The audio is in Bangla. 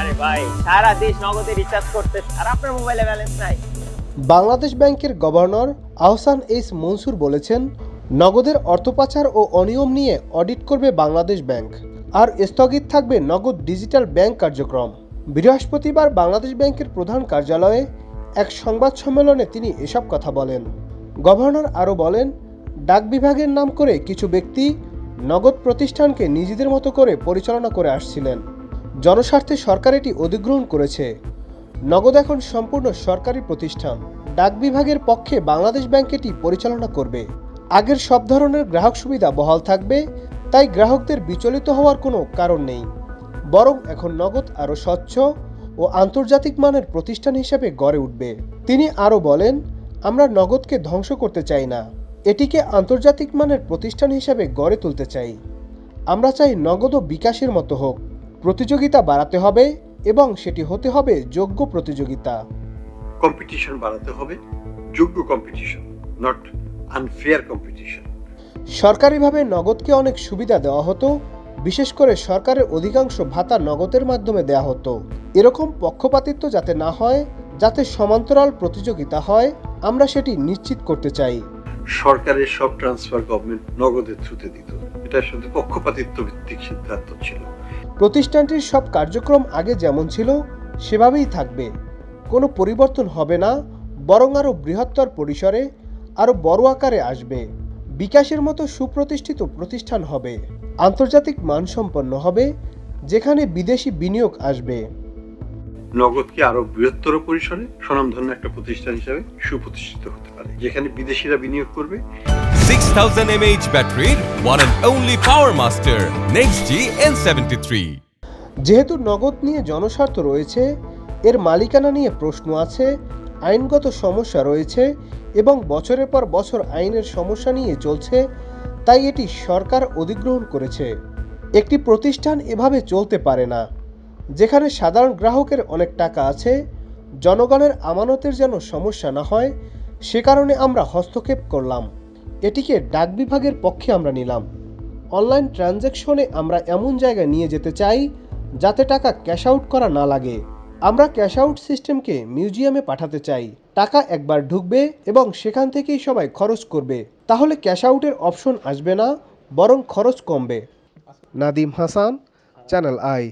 আরে ভাই সারা দেশ নগদে রিচার্জ করতে আর আপনার মোবাইলে ব্যালেন্স নাই। বাংলাদেশ ব্যাংকের গভর্নর আহসান এইচ মনসুর বলেছেন, নগদের অর্থ পাচার ও অনিয়ম নিয়ে অডিট করবে বাংলাদেশ ব্যাংক, আর স্থগিত থাকবে নগদ ডিজিটাল ব্যাংক কার্যক্রম। বৃহস্পতিবার বাংলাদেশ ব্যাংকের প্রধান কার্যালয়ে এক সংবাদ সম্মেলনে তিনি এসব কথা বলেন। গভর্নর আরও বলেন, ডাক বিভাগের নাম করে কিছু ব্যক্তি নগদ প্রতিষ্ঠানকে নিজেদের মতো করে পরিচালনা করে আসছিলেন। জনস্বার্থে সরকার এটি অধিগ্রহণ করেছে। নগদ এখন সম্পূর্ণ সরকারি প্রতিষ্ঠান। ডাক বিভাগের পক্ষে বাংলাদেশ ব্যাংক এটি পরিচালনা করবে। আগের সব ধরনের গ্রাহক সুবিধা বহাল থাকবে, তাই গ্রাহকদের বিচলিত হওয়ার কোনো কারণ নেই। বরং এখন নগদ আরও স্বচ্ছ ও আন্তর্জাতিক মানের প্রতিষ্ঠান হিসেবে গড়ে উঠবে। তিনি আরও বলেন, আমরা নগদকে ধ্বংস করতে চাই না, এটিকে আন্তর্জাতিক মানের প্রতিষ্ঠান হিসেবে গড়ে তুলতে চাই। আমরা চাই নগদ ও বিকাশের মতো হোক। প্রতিযোগিতা বাড়াতে হবে এবং সেটি হতে হবে যোগ্য প্রতিযোগিতা। কম্পিটিশন বাড়াতে হবে, যোগ্য কম্পিটিশন, নট আনফেয়ার কম্পিটিশন। সরকারিভাবে নগদকে অনেক সুবিধা দেওয়া হতো, বিশেষ করে সরকারের অধিকাংশ ভাতা নগদের মাধ্যমে দেওয়া হতো। এরকম পক্ষপাতিত্ব যাতে না হয়, যাতে সমান্তরাল প্রতিযোগিতা হয়, আমরা সেটি নিশ্চিত করতে চাই। সরকারের সব ট্রান্সফার গভর্নমেন্ট নগদের থ্রুতে দিত, এটা আসলে পক্ষপাতিত্ব ভিত্তিক সিদ্ধান্ত ছিল। প্রতিষ্ঠানটির সব কার্যক্রম আগে যেমন ছিল সেভাবেই থাকবে, কোনো পরিবর্তন হবে না, বরং আরও বৃহত্তর পরিসরে, আরও বড় আকারে আসবে। বিকাশের মতো সুপ্রতিষ্ঠিত প্রতিষ্ঠান হবে, আন্তর্জাতিক মানসম্পন্ন হবে, যেখানে বিদেশি বিনিয়োগ আসবে। নগদকে আরো বৃহত্তর পরিসরে স্বনামধন্য একটা প্রতিষ্ঠান হিসেবে সুপ্রতিষ্ঠিত হতে পারে, যেখানে বিদেশিরা বিনিয়োগ করবে। 6000 mAh ব্যাটারির one and only power master NextG N73। যেহেতু নগদ নিয়ে জনস্বার্থ রয়েছে, এর মালিকানা নিয়ে প্রশ্ন আছে, আইনগত সমস্যা রয়েছে এবং বছরের পর বছর আইনের সমস্যা নিয়ে চলছে, তাই এটি সরকার অধিগ্রহণ করেছে। একটি প্রতিষ্ঠান এভাবে চলতে পারে না, যেখানে সাধারণ গ্রাহকের অনেক টাকা আছে। জনগণের আমানতের যেন সমস্যা না হয়, সে কারণে আমরা হস্তক্ষেপ করলাম। এটিকে ডাক বিভাগের পক্ষে আমরা নিলাম। অনলাইন ট্রানজ্যাকশনে আমরা এমন জায়গায় নিয়ে যেতে চাই যাতে টাকা ক্যাশ আউট করা না লাগে। আমরা ক্যাশ আউট সিস্টেমকে মিউজিয়ামে পাঠাতে চাই। টাকা একবার ঢুকবে এবং সেখান থেকেই সবাই খরচ করবে, তাহলে ক্যাশ আউটের অপশন আসবে না, বরং খরচ কমবে। Nadim Hasan, channel I.